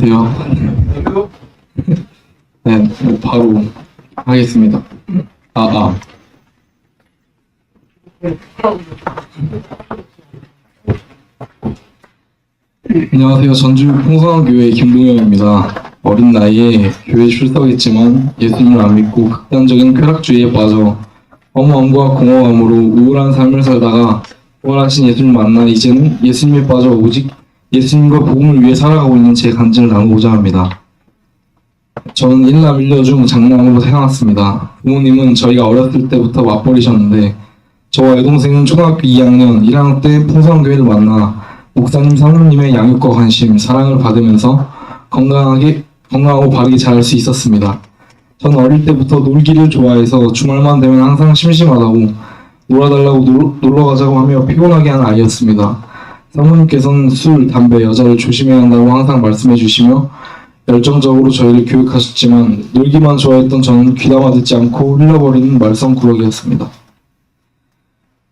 안녕하세요. 네, 바로 하겠습니다. 안녕하세요. 전주 풍성교회 김동현입니다. 어린 나이에 교회 출석했지만 예수님을 안 믿고 극단적인 쾌락주의에 빠져 허무함과 공허함으로 우울한 삶을 살다가 부활하신 예수님을 만나 이제는 예수님에 빠져 오직 예수님과 복음을 위해 살아가고 있는 제 간증을 나누고자 합니다. 저는 일남 일녀 중 장남으로 태어났습니다. 부모님은 저희가 어렸을 때부터 맞벌이셨는데 저와 여동생은 초등학교 2학년, 1학년 때 풍성교회를 만나 목사님, 사모님의 양육과 관심, 사랑을 받으면서 건강하고 바르게 자랄 수 있었습니다. 저는 어릴 때부터 놀기를 좋아해서 주말만 되면 항상 심심하다고 놀아달라고 놀러가자고 하며 피곤하게 하는 아이였습니다. 사모님께서는 술, 담배, 여자를 조심해야 한다고 항상 말씀해 주시며 열정적으로 저희를 교육하셨지만 놀기만 좋아했던 저는 귀담아 듣지 않고 흘려버리는 말썽꾸러기였습니다.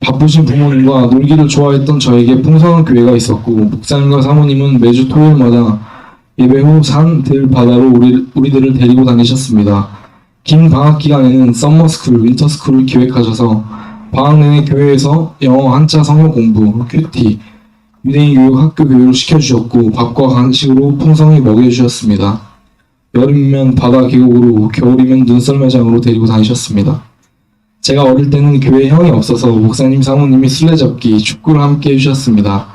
바쁘신 부모님과 놀기를 좋아했던 저에게 풍성한 교회가 있었고 목사님과 사모님은 매주 토요일마다 예배 후 산, 들, 바다로 우리들을 데리고 다니셨습니다. 긴 방학 기간에는 서머스쿨, 윈터스쿨을 기획하셔서 방학 내내 교회에서 영어, 한자, 성경 공부, 큐티, 유대인 교육, 학교 교육을 시켜주셨고 밥과 간식으로 풍성히 먹여주셨습니다. 여름이면 바다 계곡으로, 겨울이면 눈썰매장으로 데리고 다니셨습니다. 제가 어릴 때는 교회에 형이 없어서 목사님, 사모님이 술래잡기, 축구를 함께 해주셨습니다.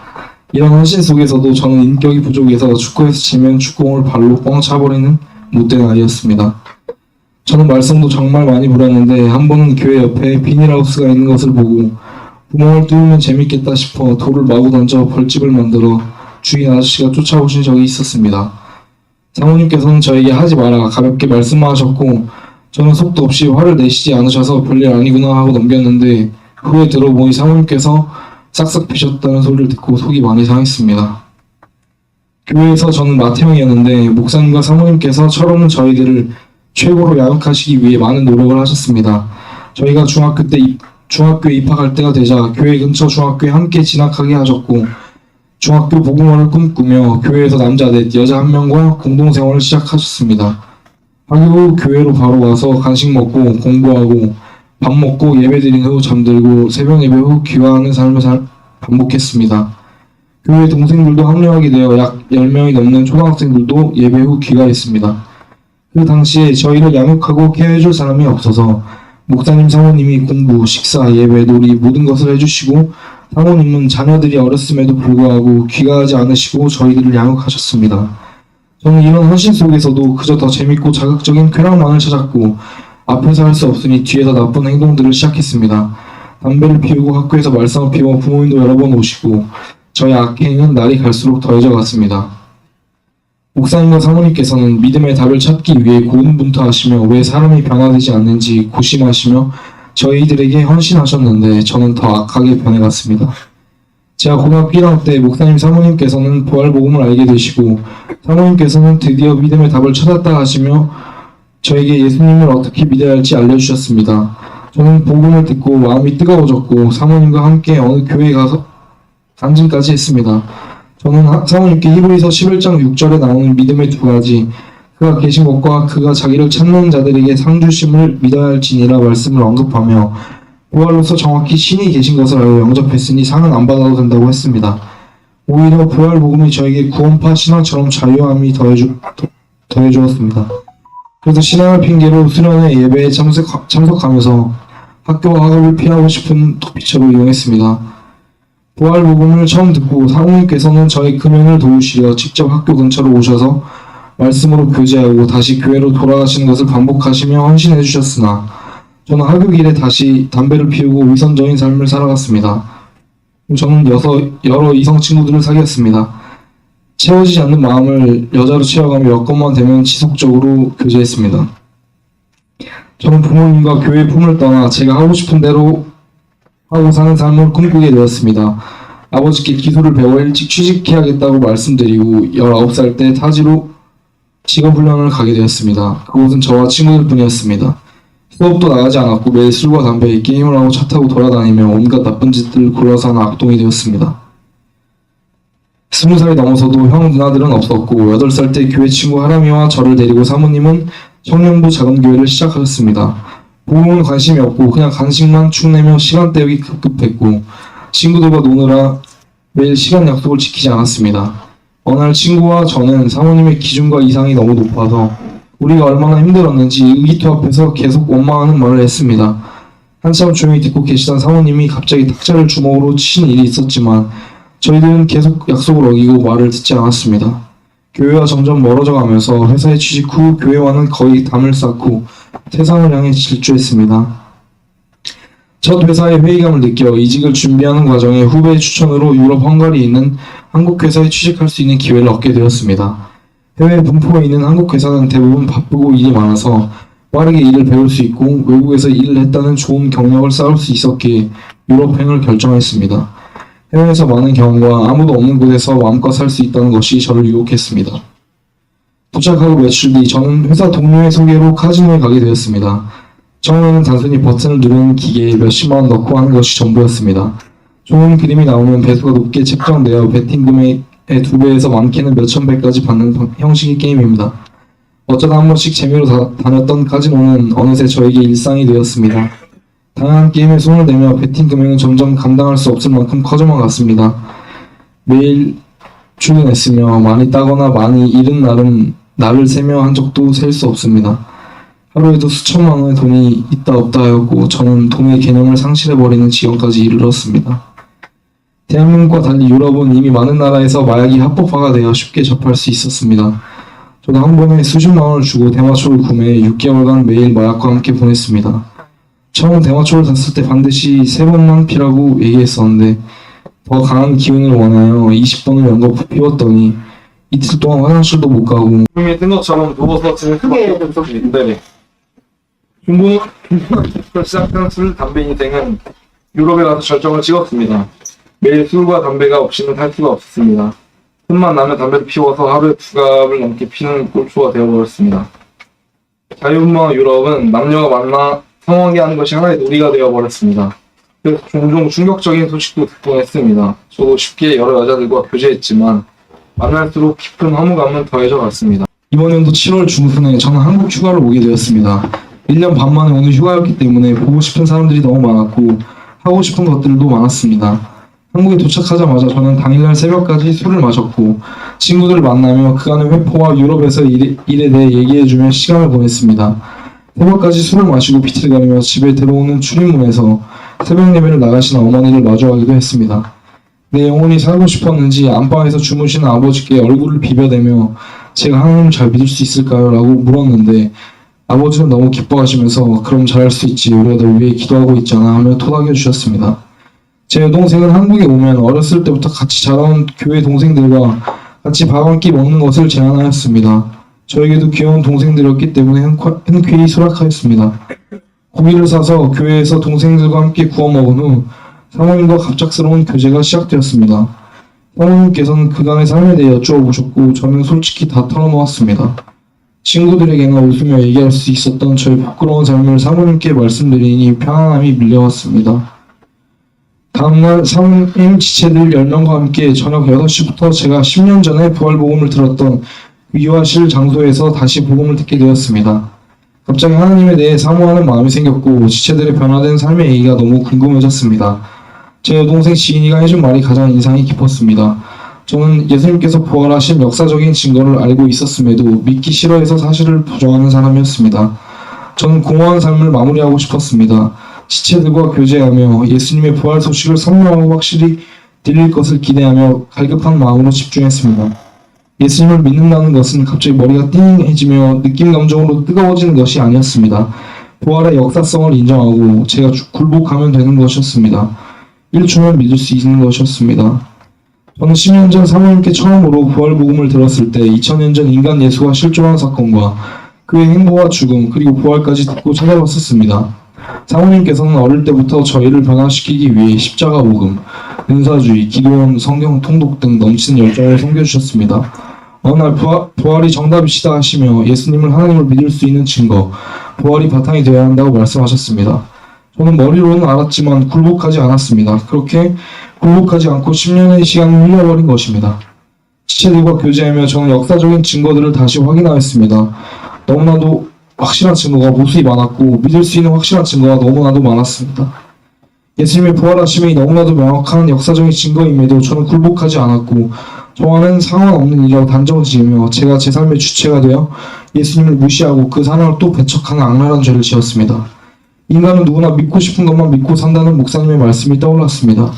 이런 헌신 속에서도 저는 인격이 부족해서 축구에서 지면 축구공을 발로 뻥 차버리는 못된 아이였습니다. 저는 말썽도 정말 많이 부렸는데 한 번은 교회 옆에 비닐하우스가 있는 것을 보고 구멍을 뚫으면 재밌겠다 싶어 돌을 마구 던져 벌집을 만들어 주인 아저씨가 쫓아오신 적이 있었습니다. 사모님께서는 저에게 하지 마라 가볍게 말씀만 하셨고 저는 속도 없이 화를 내시지 않으셔서 별일 아니구나 하고 넘겼는데 후에 들어보니 사모님께서 싹싹 피셨다는 소리를 듣고 속이 많이 상했습니다. 교회에서 저는 맏형이었는데 목사님과 사모님께서 철없는 저희들을 최고로 양육하시기 위해 많은 노력을 하셨습니다. 저희가 중학교에 입학할 때가 되자 교회 근처 중학교에 함께 진학하게 하셨고 중학교 복음화를 꿈꾸며 교회에서 남자 넷, 여자 1명과 공동생활을 시작하셨습니다. 학교 후 교회로 바로 와서 간식 먹고 공부하고 밥 먹고 예배 드린 후 잠들고 새벽 예배 후 귀화하는 삶을 반복했습니다. 교회 동생들도 합류하게 되어 약 10명이 넘는 초등학생들도 예배 후 귀가했습니다. 그 당시에 저희를 양육하고 케어해줄 사람이 없어서 목사님, 사모님이 공부, 식사, 예배, 놀이 모든 것을 해주시고 사모님은 자녀들이 어렸음에도 불구하고 귀가하지 않으시고 저희들을 양육하셨습니다. 저는 이런 헌신 속에서도 그저 더 재밌고 자극적인 쾌락만을 찾았고 앞에서 할 수 없으니 뒤에서 나쁜 행동들을 시작했습니다. 담배를 피우고 학교에서 말썽을 피워 부모님도 여러 번 오시고 저의 악행은 날이 갈수록 더해져 갔습니다. 목사님과 사모님께서는 믿음의 답을 찾기 위해 고군분투하시며 왜 사람이 변화되지 않는지 고심하시며 저희들에게 헌신하셨는데 저는 더 악하게 변해갔습니다. 제가 고등학교 1학년 때 목사님, 사모님께서는 부활복음을 알게 되시고 사모님께서는 드디어 믿음의 답을 찾았다 하시며 저에게 예수님을 어떻게 믿어야 할지 알려주셨습니다. 저는 복음을 듣고 마음이 뜨거워졌고 사모님과 함께 어느 교회에 가서 간증까지 했습니다. 저는 사모님께 히브리서 11장 6절에 나오는 믿음의 두 가지 그가 계신 것과 그가 자기를 찾는 자들에게 상 주심을 믿어야 할지니라 말씀을 언급하며 부활로서 정확히 신이 계신 것을 알고 영접했으니 상은 안 받아도 된다고 했습니다. 오히려 부활 복음이 저에게 구원파 신앙처럼 자유함이 더해주었습니다. 그래서 신앙을 핑계로 수련회 예배에 참석하면서 학교와 학업을 피하고 싶은 도피처로 이용했습니다. 부활 복음을 처음 듣고 사모님께서는 저의 금연을 도우시려 직접 학교 근처로 오셔서 말씀으로 교제하고 다시 교회로 돌아가시는 것을 반복하시며 헌신해 주셨으나 저는 학교 길에 다시 담배를 피우고 위선적인 삶을 살아갔습니다. 저는 여러 이성 친구들을 사귀었습니다. 채워지지 않는 마음을 여자로 채워가며 여건만 되면 지속적으로 교제했습니다. 저는 부모님과 교회 품을 떠나 제가 하고 싶은 대로 하고 사는 삶을 꿈꾸게 되었습니다. 아버지께 기술을 배워 일찍 취직해야겠다고 말씀드리고 19살 때 타지로 직업훈련을 가게 되었습니다. 그곳은 저와 친구들 뿐이었습니다. 수업도 나가지 않았고 매일 술과 담배, 게임을 하고 차 타고 돌아다니며 온갖 나쁜 짓들을 골라서 하는 악동이 되었습니다. 20살이 넘어서도 형 누나들은 없었고 8살 때 교회 친구 하람이와 저를 데리고 사모님은 청년부 작은 교회를 시작하셨습니다. 복음은 관심이 없고 그냥 간식만 축내며 시간 때우기 급급했고 친구들과 노느라 매일 시간 약속을 지키지 않았습니다. 어느 날 친구와 저는 사모님의 기준과 이상이 너무 높아서 우리가 얼마나 힘들었는지 의기투합해서 계속 원망하는 말을 했습니다. 한참 조용히 듣고 계시던 사모님이 갑자기 탁자를 주먹으로 치신 일이 있었지만 저희들은 계속 약속을 어기고 말을 듣지 않았습니다. 교회와 점점 멀어져 가면서 회사에 취직 후 교회와는 거의 담을 쌓고 세상을 향해 질주했습니다. 첫 회사의 회의감을 느껴 이직을 준비하는 과정에 후배의 추천으로 유럽 헝가리에 있는 한국 회사에 취직할 수 있는 기회를 얻게 되었습니다. 해외 분포에 있는 한국 회사는 대부분 바쁘고 일이 많아서 빠르게 일을 배울 수 있고 외국에서 일을 했다는 좋은 경력을 쌓을 수 있었기에 유럽행을 결정했습니다. 해외에서 많은 경험과 아무도 없는 곳에서 마음껏 살 수 있다는 것이 저를 유혹했습니다. 도착하고 며칠 뒤 저는 회사 동료의 소개로 카지노에 가게 되었습니다. 처음에는 단순히 버튼을 누르는 기계에 몇십만 원 넣고 하는 것이 전부였습니다. 좋은 그림이 나오면 배수가 높게 책정되어 베팅 금액의 2배에서 많게는 몇천 배까지 받는 형식의 게임입니다. 어쩌다 한 번씩 재미로 다녔던 카지노는 어느새 저에게 일상이 되었습니다. 다양한 게임에 손을 내며 베팅 금액은 점점 감당할 수 없을 만큼 커져만 갔습니다. 매일 출근했으며 많이 따거나 많이 잃은 날을 세며 한 적도 셀 수 없습니다. 하루에도 수천만 원의 돈이 있다 없다 하였고 저는 돈의 개념을 상실해버리는 지경까지 이르렀습니다. 대한민국과 달리 유럽은 이미 많은 나라에서 마약이 합법화가 되어 쉽게 접할 수 있었습니다. 저도 한 번에 수십만 원을 주고 대마초를 구매해 6개월간 매일 마약과 함께 보냈습니다. 처음 대마초를 샀을 때 반드시 3번만 피라고 얘기했었는데 더 강한 기운을 원하여 20번을 연거푸 피웠더니 이틀 동안 화장실도 못 가고 중에 뜬 것처럼 누워서 지낼 수밖에 없었는데 중고등학교부터 시작한 술, 담배 인생은 유럽에 가서 절정을 찍었습니다. 매일 술과 담배가 없이는 살 수가 없었습니다. 틈만 나면 담배를 피워서 하루에 2갑을 넘게 피는 꼴초가 되어버렸습니다. 자유분방한 유럽은 남녀가 만나 성하게 하는 것이 하나의 놀이가 되어버렸습니다. 그래서 종종 충격적인 소식도 듣곤 했습니다. 저도 쉽게 여러 여자들과 교제했지만 만날수록 깊은 허무감은 더해져 갔습니다. 이번 연도 7월 중순에 저는 한국 휴가를 오게 되었습니다. 1년 반 만에 오는 휴가였기 때문에 보고 싶은 사람들이 너무 많았고 하고 싶은 것들도 많았습니다. 한국에 도착하자마자 저는 당일날 새벽까지 술을 마셨고 친구들을 만나며 그간의 회포와 유럽에서 일에 대해 얘기해주며 시간을 보냈습니다. 새벽까지 술을 마시고 비틀 가며 집에 들어오는 출입문에서 새벽 예배를 나가시는 어머니를 마주하기도 했습니다. 내 영혼이 살고 싶었는지 안방에서 주무시는 아버지께 얼굴을 비벼대며 제가 하나님을 잘 믿을 수 있을까요? 라고 물었는데 아버지는 너무 기뻐하시면서 그럼 잘할 수 있지 우리가 널 위해 기도하고 있잖아 하며 토닥여 주셨습니다. 제 여동생은 한국에 오면 어렸을 때부터 같이 자라온 교회 동생들과 같이 밥 한 끼 먹는 것을 제안하였습니다. 저에게도 귀여운 동생들이었기 때문에 흔쾌히 수락하였습니다. 고기를 사서 교회에서 동생들과 함께 구워 먹은 후 사모님과 갑작스러운 교제가 시작되었습니다. 사모님께서는 그간의 삶에 대해 여쭈어보셨고 저는 솔직히 다 털어놓았습니다. 친구들에게나 웃으며 얘기할 수 있었던 저의 부끄러운 삶을 사모님께 말씀드리니 편안함이 밀려왔습니다. 다음날 사모님 지체들 10명과 함께 저녁 8시부터 제가 10년 전에 부활복음을 들었던 위화실 장소에서 다시 복음을 듣게 되었습니다. 갑자기 하나님에 대해 사모하는 마음이 생겼고 지체들의 변화된 삶의 얘기가 너무 궁금해졌습니다. 제 여동생 지인이가 해준 말이 가장 인상이 깊었습니다. 저는 예수님께서 부활하신 역사적인 증거를 알고 있었음에도 믿기 싫어해서 사실을 부정하는 사람이었습니다. 저는 공허한 삶을 마무리하고 싶었습니다. 지체들과 교제하며 예수님의 부활 소식을 선명하고 확실히 들릴 것을 기대하며 갈급한 마음으로 집중했습니다. 예수님을 믿는다는 것은 갑자기 머리가 띵해지며 느낌 감정으로 뜨거워지는 것이 아니었습니다. 부활의 역사성을 인정하고 제가 굴복하면 되는 것이었습니다. 1초면 믿을 수 있는 것이었습니다. 저는 10년 전 사모님께 처음으로 부활복음을 들었을 때 2000년 전 인간 예수가 실존한 사건과 그의 행보와 죽음 그리고 부활까지 듣고 찾아봤었습니다. 사모님께서는 어릴 때부터 저희를 변화시키기 위해 십자가 복음, 은사주의, 기도원, 성경 통독 등 넘치는 열정을 섬겨주셨습니다. 어느 날 부활이 정답이시다 하시며 예수님을 하나님을 믿을 수 있는 증거, 부활이 바탕이 되어야 한다고 말씀하셨습니다. 저는 머리로는 알았지만 굴복하지 않았습니다. 그렇게 굴복하지 않고 10년의 시간을 흘려버린 것입니다. 지체들과 교제하며 저는 역사적인 증거들을 다시 확인하였습니다. 너무나도 확실한 증거가 무수히 많았고 믿을 수 있는 확실한 증거가 너무나도 많았습니다. 예수님의 부활하심이 너무나도 명확한 역사적인 증거임에도 저는 굴복하지 않았고 저와는 상관없는 일이라고 단정을 지으며 제가 제 삶의 주체가 되어 예수님을 무시하고 그 사랑을 또 배척하는 악랄한 죄를 지었습니다. 인간은 누구나 믿고 싶은 것만 믿고 산다는 목사님의 말씀이 떠올랐습니다.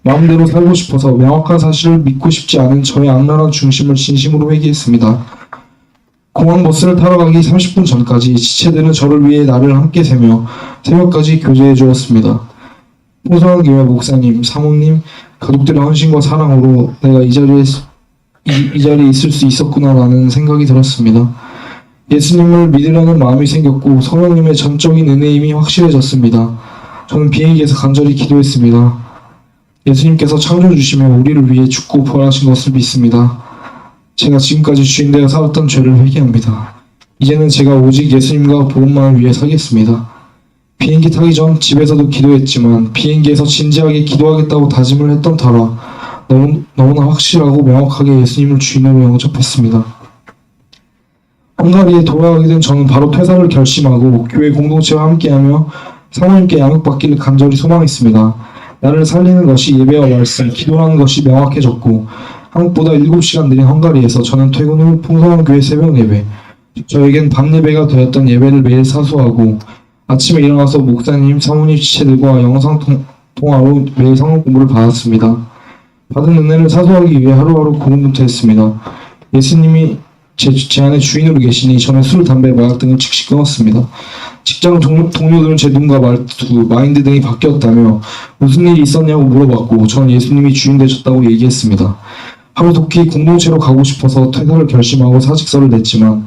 마음대로 살고 싶어서 명확한 사실을 믿고 싶지 않은 저의 악랄한 중심을 진심으로 회개했습니다. 공항 버스를 타러 가기 30분 전까지 지체들은 저를 위해 날을 함께 새며 새벽까지 교제해 주었습니다. 풍성한 교회 목사님, 사모님, 가족들의 헌신과 사랑으로 내가 이 자리에 있을 수 있었구나라는 생각이 들었습니다. 예수님을 믿으려는 마음이 생겼고 성령님의 전적인 은혜임이 확실해졌습니다. 저는 비행기에서 간절히 기도했습니다. 예수님께서 창조해 주시며 우리를 위해 죽고 부활하신 것을 믿습니다. 제가 지금까지 주인되어 살았던 죄를 회개합니다. 이제는 제가 오직 예수님과 복음만을 위해 살겠습니다. 비행기 타기 전 집에서도 기도했지만 비행기에서 진지하게 기도하겠다고 다짐을 했던 터라 너무나 확실하고 명확하게 예수님을 주인으로 영접했습니다. 헝가리에 돌아가게 된 저는 바로 퇴사를 결심하고 교회 공동체와 함께하며 사모님께 양육받기를 간절히 소망했습니다. 나를 살리는 것이 예배와 말씀, 기도하는 것이 명확해졌고 한국보다 7시간 느린 헝가리에서 저는 퇴근 후 풍성한 교회 새벽 예배, 저에겐 밤 예배가 되었던 예배를 매일 사수하고 아침에 일어나서 목사님, 사모님, 지체들과 영상 통화로 매일 성경 공부를 받았습니다. 받은 은혜를 사수하기 위해 하루하루 고군분투했습니다. 예수님이 제 안에 주인으로 계시니 저는 술, 담배, 마약 등을 즉시 끊었습니다. 직장 동료들은 제 눈과 말투, 마인드 등이 바뀌었다며 무슨 일이 있었냐고 물어봤고 저는 예수님이 주인 되셨다고 얘기했습니다. 하루속히 공동체로 가고 싶어서 퇴사를 결심하고 사직서를 냈지만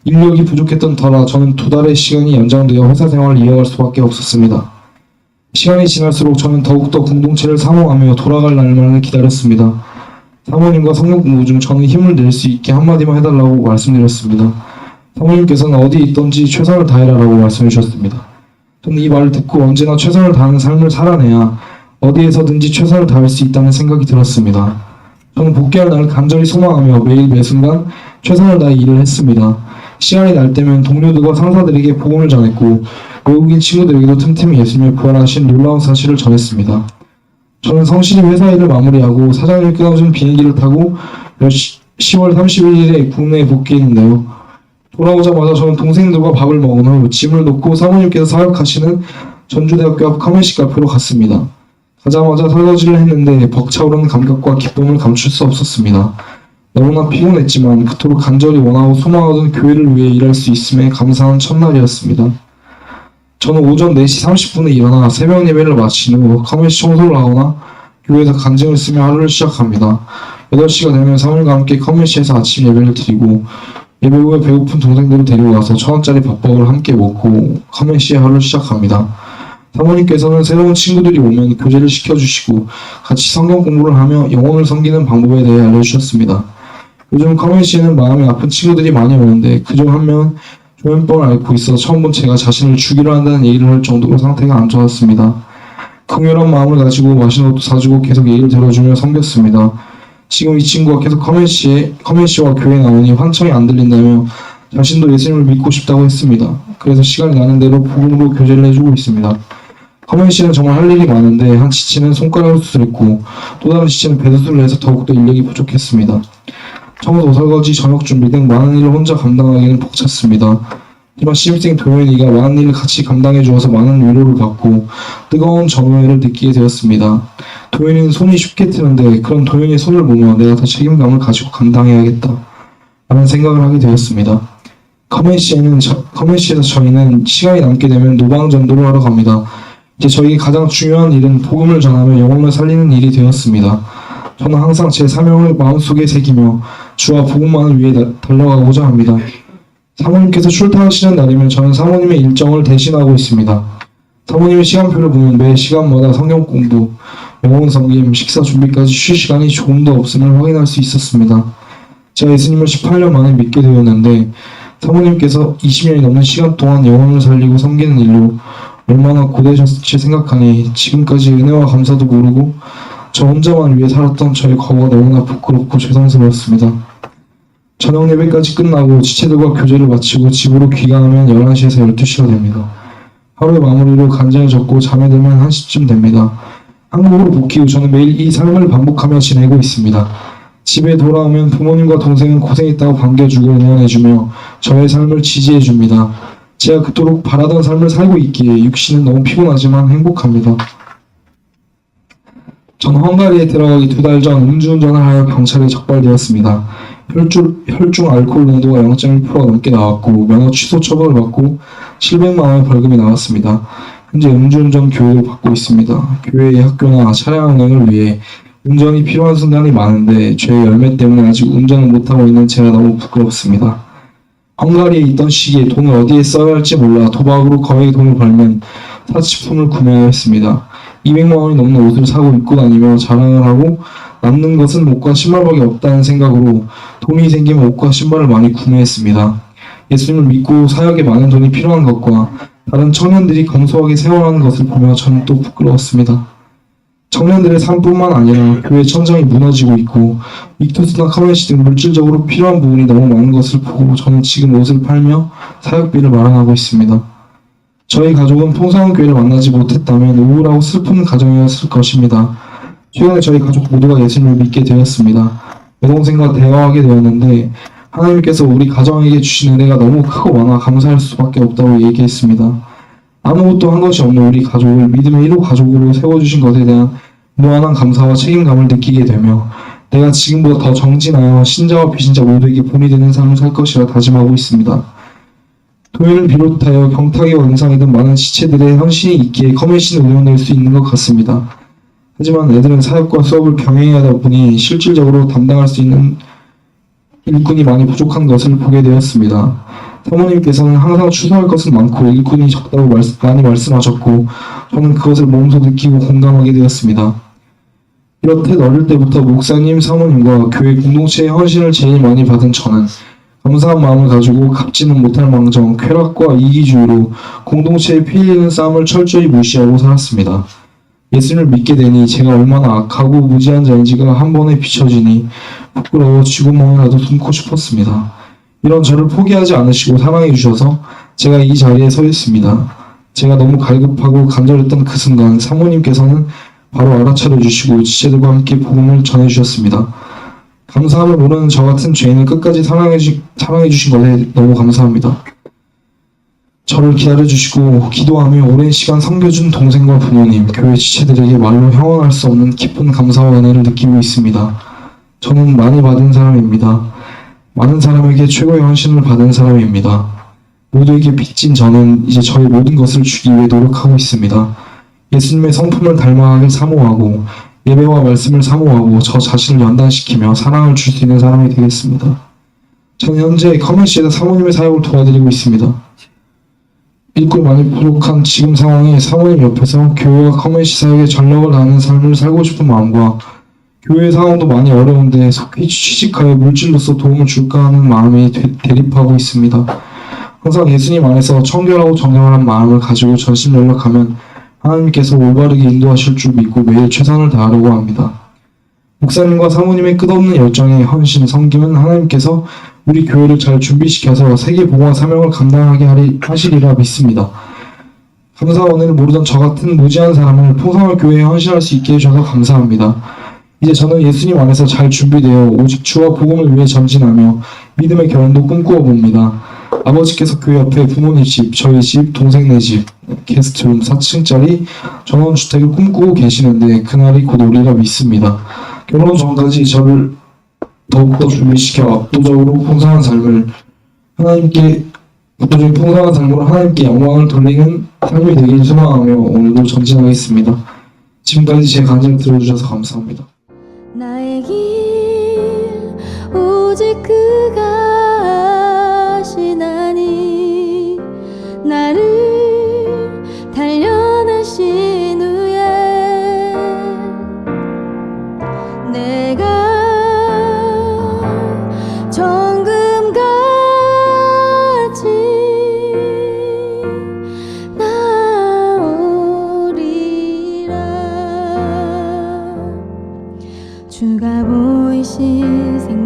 인력이 부족했던 터라 저는 2달의 시간이 연장되어 회사 생활을 이어갈 수밖에 없었습니다. 시간이 지날수록 저는 더욱더 공동체를 사모하며 돌아갈 날만을 기다렸습니다. 사모님과 성경 공부 중 저는 힘을 낼 수 있게 한마디만 해달라고 말씀드렸습니다. 사모님께서는 어디 있든지 최선을 다해라라고 말씀해 주셨습니다. 저는 이 말을 듣고 언제나 최선을 다하는 삶을 살아내야 어디에서든지 최선을 다할 수 있다는 생각이 들었습니다. 저는 복귀할 날을 간절히 소망하며 매일 매순간 최선을 다해 일을 했습니다. 시간이 날 때면 동료들과 상사들에게 복음을 전했고 외국인 친구들에게도 틈틈이 예수님의 부활하신 놀라운 사실을 전했습니다. 저는 성실히 회사 일을 마무리하고 사장님이 끊어준 비행기를 타고 10월 31일에 국내에 복귀했는데요. 돌아오자마자 저는 동생들과 밥을 먹은 후 짐을 놓고 사모님께서 사역하시는 전주대학교 앞 카멘시 카페로 갔습니다. 가자마자 설거지를 했는데 벅차오르는 감격과 기쁨을 감출 수 없었습니다. 너무나 피곤했지만 그토록 간절히 원하고 소망하던 교회를 위해 일할 수 있음에 감사한 첫날이었습니다. 저는 오전 4시 30분에 일어나 새벽 예배를 마친 후 카멘시 청소를 하거나 교회에서 간증을 쓰며 하루를 시작합니다. 8시가 되면 사모님과 함께 카멘시에서 아침 예배를 드리고 예배 후에 배고픈 동생들을 데려가서 1,000원짜리 밥버거를 함께 먹고 카멘시의 하루를 시작합니다. 사모님께서는 새로운 친구들이 오면 교제를 시켜주시고 같이 성경 공부를 하며 영혼을 섬기는 방법에 대해 알려주셨습니다. 요즘 카멘시에는 마음이 아픈 친구들이 많이 오는데 그중 한 명은 조현병을 앓고 있어 처음 본 제가 자신을 죽이려 한다는 얘기를 할 정도로 상태가 안 좋았습니다. 긍휼한 마음을 가지고 맛있는 것도 사주고 계속 얘기를 들어주며 섬겼습니다. 지금 이 친구가 계속 커맨시와 교회에 나오니 환청이 안 들린다며 자신도 예수님을 믿고 싶다고 했습니다. 그래서 시간이 나는 대로 복음으로 교제를 해주고 있습니다. 커맨시는 정말 할 일이 많은데 한 지체는 손가락을 수술했고 또 다른 지체는 배수술을 해서 더욱더 인력이 부족했습니다. 청소, 설거지, 저녁 준비 등 많은 일을 혼자 감당하기는 벅찼습니다. 하지만 신입생 도현이가 많은 일을 같이 감당해 주어서 많은 위로를 받고 뜨거운 전우회를 느끼게 되었습니다. 도현이는 손이 쉽게 트는데 그런 도현이의 손을 보며 내가 더 책임감을 가지고 감당해야겠다 라는 생각을 하게 되었습니다. 커맨시에서 저희는 시간이 남게 되면 노방전도를 하러 갑니다. 이제 저에게 가장 중요한 일은 복음을 전하며 영혼을 살리는 일이 되었습니다. 저는 항상 제 사명을 마음속에 새기며 주와 복음만을 위해 달려가고자 합니다. 사모님께서 출타하시는 날이면 저는 사모님의 일정을 대신하고 있습니다. 사모님의 시간표를 보면 매 시간마다 성경 공부, 영혼 섬김, 식사 준비까지 쉴 시간이 조금도 없음을 확인할 수 있었습니다. 제가 예수님을 18년 만에 믿게 되었는데 사모님께서 20년이 넘는 시간 동안 영혼을 살리고 섬기는 일로 얼마나 고되셨을지 생각하니 지금까지 은혜와 감사도 모르고 저 혼자만 위해 살았던 저의 과거가 너무나 부끄럽고 죄송스러웠습니다. 저녁 예배까지 끝나고 지체들과 교제를 마치고 집으로 귀가하면 11시에서 12시가 됩니다. 하루의 마무리로 간장을 적고 잠에 들면 1시쯤 됩니다. 한국으로 복귀 후 저는 매일 이 삶을 반복하며 지내고 있습니다. 집에 돌아오면 부모님과 동생은 고생했다고 반겨주고 응원해주며 저의 삶을 지지해줍니다. 제가 그토록 바라던 삶을 살고 있기에 육신은 너무 피곤하지만 행복합니다. 저는 헝가리에 들어가기 2달 전 음주운전을 하여 경찰에 적발되었습니다. 혈중 알코올 농도가 0.1%가 넘게 나왔고 면허 취소 처분을 받고 700만 원의 벌금이 나왔습니다. 현재 음주운전 교육을 받고 있습니다. 교회의 학교나 차량 운행을 위해 운전이 필요한 순간이 많은데 죄의 열매 때문에 아직 운전을 못하고 있는 제가 너무 부끄럽습니다. 헝가리에 있던 시기에 돈을 어디에 써야 할지 몰라 도박으로 거액의 돈을 벌면 사치품을 구매하여 했습니다. 200만 원이 넘는 옷을 사고 입고 다니며 자랑을 하고 남는 것은 옷과 신발밖에 없다는 생각으로 돈이 생기면 옷과 신발을 많이 구매했습니다. 예수님을 믿고 사역에 많은 돈이 필요한 것과 다른 청년들이 검소하게 세워가는 것을 보며 저는 또 부끄러웠습니다. 청년들의 삶뿐만 아니라 교회 천장이 무너지고 있고 믹투스나 커맨시 등 물질적으로 필요한 부분이 너무 많은 것을 보고 저는 지금 옷을 팔며 사역비를 마련하고 있습니다. 저희 가족은 풍성한 교회를 만나지 못했다면 우울하고 슬픈 가정이었을 것입니다. 최근에 저희 가족 모두가 예수님을 믿게 되었습니다. 여동생과 대화하게 되었는데 하나님께서 우리 가정에게 주신 은혜가 너무 크고 많아 감사할 수밖에 없다고 얘기했습니다. 아무것도 한 것이 없는 우리 가족을 믿음의 1호 가족으로 세워주신 것에 대한 무한한 감사와 책임감을 느끼게 되며 내가 지금보다 더 정진하여 신자와 비신자 모두에게 본이 되는 삶을 살 것이라 다짐하고 있습니다. 교회를 비롯하여 경탁이와 은상이 등 많은 지체들의 헌신이 있기에 커밋신을 운영될 수 있는 것 같습니다. 하지만 애들은 사역과 수업을 병행해야 하다 보니 실질적으로 담당할 수 있는 일꾼이 많이 부족한 것을 보게 되었습니다. 사모님께서는 항상 추수할 것은 많고 일꾼이 적다고 많이 말씀하셨고 저는 그것을 몸소 느끼고 공감하게 되었습니다. 이렇듯 어릴 때부터 목사님, 사모님과 교회 공동체의 헌신을 제일 많이 받은 저는 감사한 마음을 가지고 갚지는 못할 망정 쾌락과 이기주의로 공동체의 피 흘리는 싸움을 철저히 무시하고 살았습니다. 예수님을 믿게 되니 제가 얼마나 악하고 무지한 자인지가 한 번에 비춰지니 부끄러워 쥐구멍이라도 숨고 싶었습니다. 이런 저를 포기하지 않으시고 사랑해 주셔서 제가 이 자리에 서 있습니다. 제가 너무 갈급하고 간절했던 그 순간 사모님께서는 바로 알아차려 주시고 지체들과 함께 복음을 전해 주셨습니다. 감사함을 모르는 저 같은 죄인을 끝까지 사랑해 주신 것에 너무 감사합니다. 저를 기다려주시고 기도하며 오랜 시간 섬겨준 동생과 부모님, 교회 지체들에게 말로 형언할 수 없는 깊은 감사와 은혜를 느끼고 있습니다. 저는 많이 받은 사람입니다. 많은 사람에게 최고의 헌신을 받은 사람입니다. 모두에게 빚진 저는 이제 저의 모든 것을 주기 위해 노력하고 있습니다. 예수님의 성품을 닮아가길 사모하고 예배와 말씀을 사모하고 저 자신을 연단시키며 사랑을 줄 수 있는 사람이 되겠습니다. 저는 현재 커뮤니티에서 사모님의 사역을 도와드리고 있습니다. 일꾼이 많이 부족한 지금 상황에 사모님 옆에서 교회와 커뮤니티 사역에 전력을 다하는 삶을 살고 싶은 마음과 교회 상황도 많이 어려운데 속히 취직하여 물질로서 도움을 줄까 하는 마음이 대립하고 있습니다. 항상 예수님 안에서 청결하고 정결한 마음을 가지고 전심연락하면 하나님께서 올바르게 인도하실 줄 믿고 매일 최선을 다하려고 합니다. 목사님과 사모님의 끝없는 열정에 헌신, 섬김은 하나님께서 우리 교회를 잘 준비시켜서 세계복음화 사명을 감당하게 하시리라 믿습니다. 감사와 은혜를 모르던 저 같은 무지한 사람을 풍성한 교회에 헌신할 수 있게 해주셔서 감사합니다. 이제 저는 예수님 안에서 잘 준비되어 오직 주와 복음을 위해 전진하며 믿음의 결혼도 꿈꾸어 봅니다. 아버지께서 교회 옆에 부모님 집, 저희 집, 동생네 집, 게스트룸 4층짜리 전원주택을 꿈꾸고 계시는데 그날이 곧 오리라 믿습니다. 결혼 전까지 저를 더욱더 준비시켜 압도적으로 풍성한 삶을 하나님께 영광을 돌리는 삶이 되길 소망하며 오늘도 전진하겠습니다. 지금까지 제 간증을 들어주셔서 감사합니다. 나의 길 오직 그가 하시나니 나를 단련하신 후에 내가 정금같이 나오리라. 주가 보이신